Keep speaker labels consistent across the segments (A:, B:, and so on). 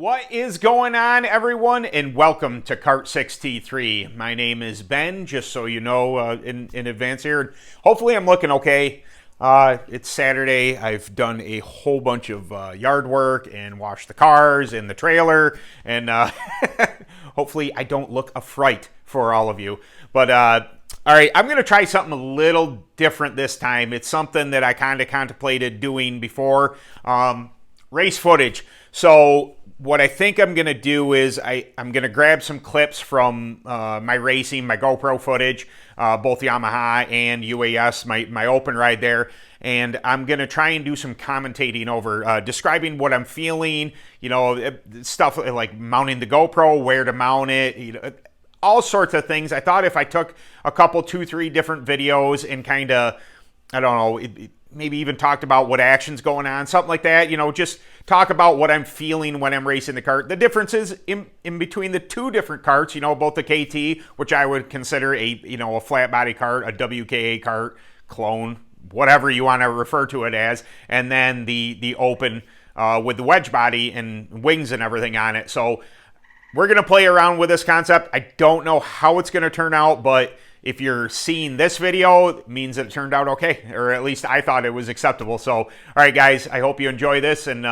A: What is going on, everyone, and welcome to Kart 6T3. My name is Ben, just so you know in advance here. Hopefully I'm looking okay. It's Saturday. I've done a whole bunch of yard work and washed the cars and the trailer, and hopefully I don't look a fright for all of you. But all right, I'm going to try something a little different this time. It's something that I kind of contemplated doing before, race footage. So what I think I'm going to do is I'm going to grab some clips from my racing, my GoPro footage, both Yamaha and UAS, my open ride there, and I'm going to try and do some commentating over, describing what I'm feeling, you know, stuff like mounting the GoPro, where to mount it, you know, all sorts of things. I thought if I took a couple, 2-3 different videos and kind of, I don't know, maybe even talked about what action's going on, something like that, you know, just talk about what I'm feeling when I'm racing the kart. The differences in between the two different karts, you know, both the KT, which I would consider a flat body kart, a WKA kart, clone, whatever you want to refer to it as, and then the open with the wedge body and wings and everything on it. So we're going to play around with this concept. I don't know how it's going to turn out, but if you're seeing this video, it means that it turned out okay, or at least I thought it was acceptable. So, all right, guys, I hope you enjoy this, and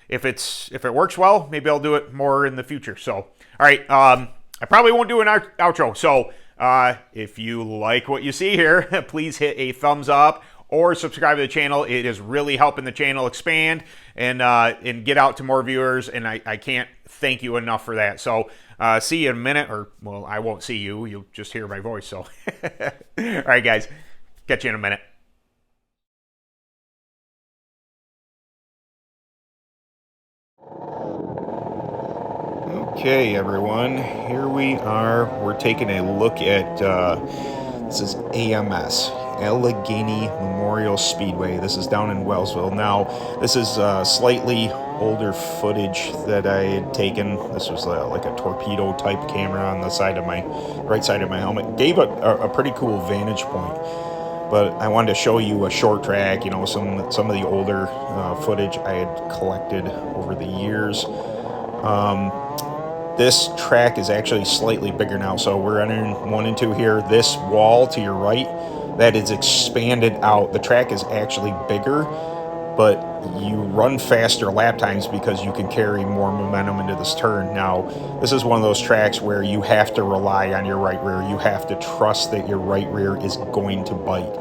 A: if it works well, maybe I'll do it more in the future. So, all right, I probably won't do an outro. So, if you like what you see here, please hit a thumbs up or subscribe to the channel. It is really helping the channel expand and get out to more viewers, and I can't thank you enough for that. So, see you in a minute, or, well, I won't see you. You'll just hear my voice. So, all right, guys, catch you in a minute. Okay, everyone, here we are. We're taking a look at, this is AMS, Allegheny Memorial Speedway. This is down in Wellsville. Now, this is slightly older footage that I had taken. This was like a torpedo type camera on the side of my right side of my helmet. Gave a pretty cool vantage point, but I wanted to show you a short track, you know, some of the older footage I had collected over the years. This track is actually slightly bigger now, so we're entering 1 and 2 here. This wall to your right, that is expanded out. The track is actually bigger, but you run faster lap times because you can carry more momentum into this turn. Now, this is one of those tracks where you have to rely on your right rear. You have to trust that your right rear is going to bite.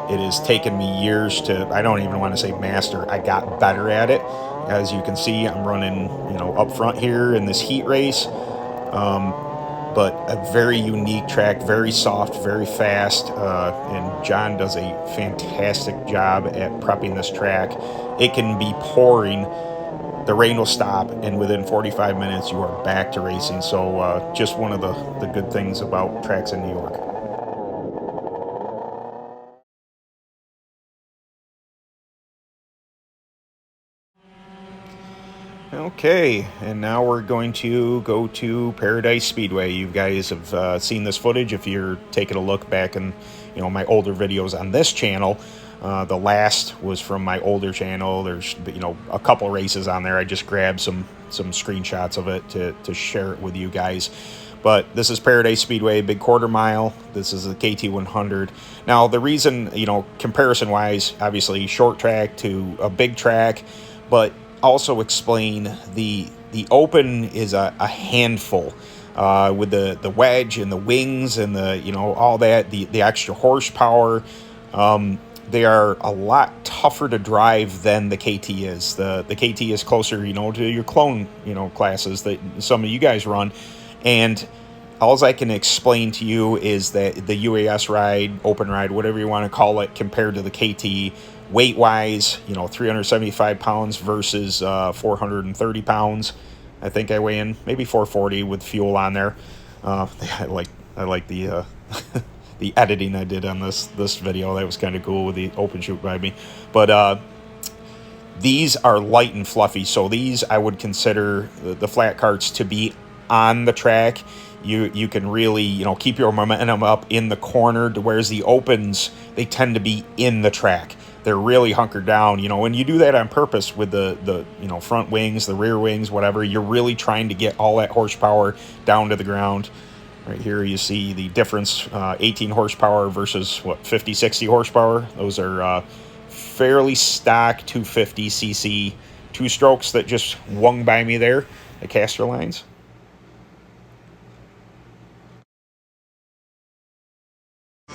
A: It has taken me years to, I don't even want to say master. I got better at it. As you can see, I'm running, you know, up front here in this heat race. But a very unique track, very soft, very fast, and John does a fantastic job at prepping this track. It can be pouring, the rain will stop, and within 45 minutes you are back to racing. So just one of the good things about tracks in New York. Okay, and now we're going to go to Paradise Speedway. You guys have seen this footage if you're taking a look back in, you know, my older videos on this channel. The last was from my older channel. There's, you know, a couple races on there. I just grabbed some screenshots of it to share it with you guys. But this is Paradise Speedway, big quarter mile. This is the KT100. Now, the reason, you know, comparison-wise, obviously short track to a big track, but also explain the open is a handful with the wedge and the wings and the, you know, all that, the extra horsepower. They are a lot tougher to drive than the KT is. The KT is closer, you know, to your clone, you know, classes that some of you guys run. And all I can explain to you is that the UAS ride, open ride, whatever you want to call it, compared to the KT, weight-wise, you know, 375 pounds versus 430 pounds. I think I weigh in maybe 440 with fuel on there. I like the the editing I did on this video. That was kind of cool with the open chute by me. But these are light and fluffy, so these I would consider the flat karts to be on the track. You can really, you know, keep your momentum up in the corner, whereas the opens, they tend to be in the track. they're really hunkered down. You know, when you do that on purpose with the you know, front wings, the rear wings, whatever, you're really trying to get all that horsepower down to the ground. Right here you see the difference, 18 horsepower versus, what, 50, 60 horsepower. Those are fairly stock 250cc two-strokes that just wung by me there, the caster lines. I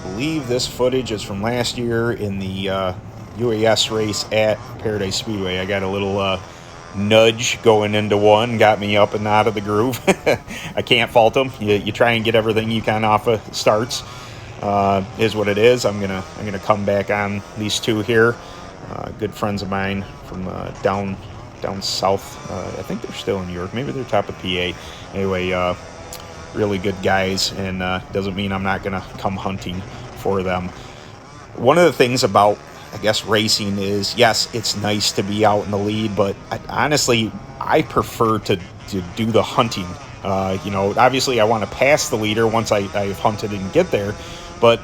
A: believe this footage is from last year in the UAS race at Paradise Speedway. I got a little nudge going into one, got me up and out of the groove. I can't fault them. You try and get everything you can off of starts. Is what it is. I'm gonna come back on these two here. Good friends of mine from down south. I think they're still in New York. Maybe they're top of PA. Anyway, really good guys, and doesn't mean I'm not gonna come hunting for them. One of the things about, I guess, racing is, yes, it's nice to be out in the lead, but honestly, I prefer to do the hunting. You know, obviously I want to pass the leader once I've hunted and get there, but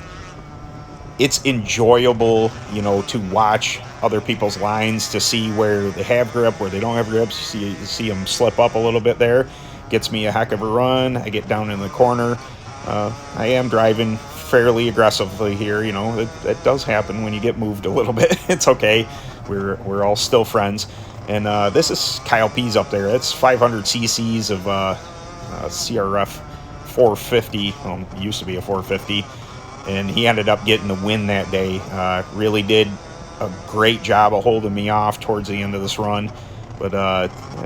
A: it's enjoyable, you know, to watch other people's lines, to see where they have grip, where they don't have grip, see them slip up a little bit there. Gets me a heck of a run. I get down in the corner. I am driving fairly aggressively here, you know. It does happen when you get moved a little bit. It's okay. We're all still friends. And this is Kyle P's up there. It's 500 cc's of CRF 450. Well, it used to be a 450. And he ended up getting the win that day. Really did a great job of holding me off towards the end of this run. But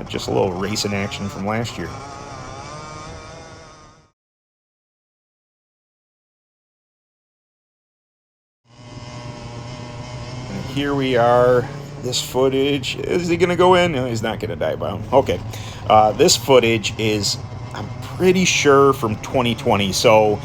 A: just a little racing action from last year. And here we are. This footage, is he going to go in? No, he's not going to dive bomb. Okay. This footage is, I'm pretty sure, from 2020. So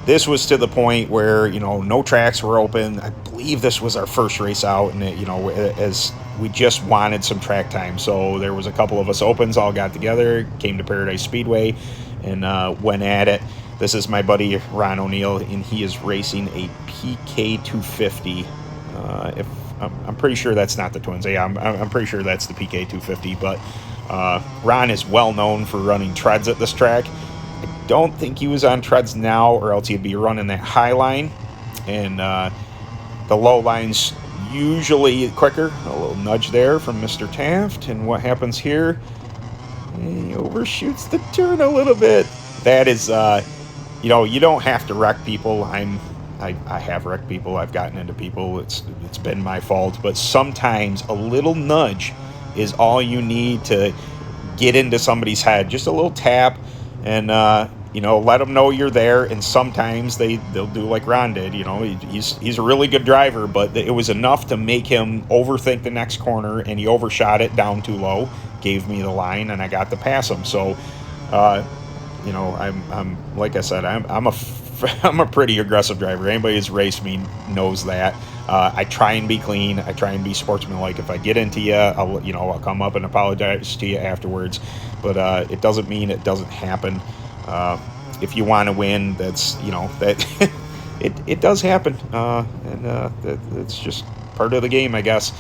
A: this was to the point where, you know, no tracks were open. I believe this was our first race out, and, you know, as we just wanted some track time. So there was a couple of us opens, all got together, came to Paradise Speedway, and went at it. This is my buddy Ron O'Neill, and he is racing a PK 250. If I'm pretty sure that's not the twins. Yeah, I'm pretty sure that's the PK 250. But Ron is well known for running treads at this track. I don't think he was on treads now, or else he'd be running that high line. And the low line's usually quicker. A little nudge there from Mr. Taft. And what happens here? He overshoots the turn a little bit. That is, you know, you don't have to wreck people. I have wrecked people. I've gotten into people. It's been my fault. But sometimes a little nudge is all you need to get into somebody's head. Just a little tap, and you know, let them know you're there. And sometimes they'll do like Ron did. You know, he's a really good driver, but it was enough to make him overthink the next corner, and he overshot it down too low. Gave me the line, and I got to pass him. So, you know, I'm like I said, I'm a pretty aggressive driver. Anybody who's raced me knows that. I try and be clean. I try and be sportsmanlike. If I get into you, I'll come up and apologize to you afterwards. But it doesn't mean it doesn't happen. If you want to win, that's, you know, that it does happen, and that's just part of the game, I guess.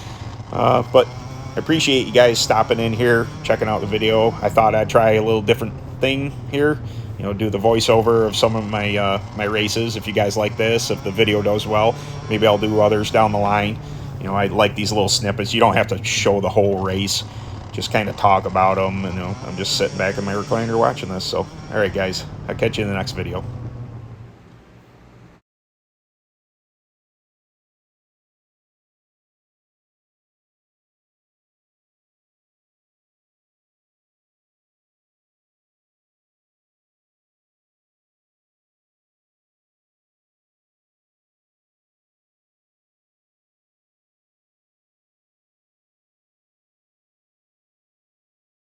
A: But I appreciate you guys stopping in here, checking out the video. I thought I'd try a little different thing here. You know, do the voiceover of some of my my races. If you guys like this, if the video does well, maybe I'll do others down the line. You know, I like these little snippets. You don't have to show the whole race. Just kind of talk about them. And, you know, I'm just sitting back in my recliner watching this. So, all right, guys, I'll catch you in the next video.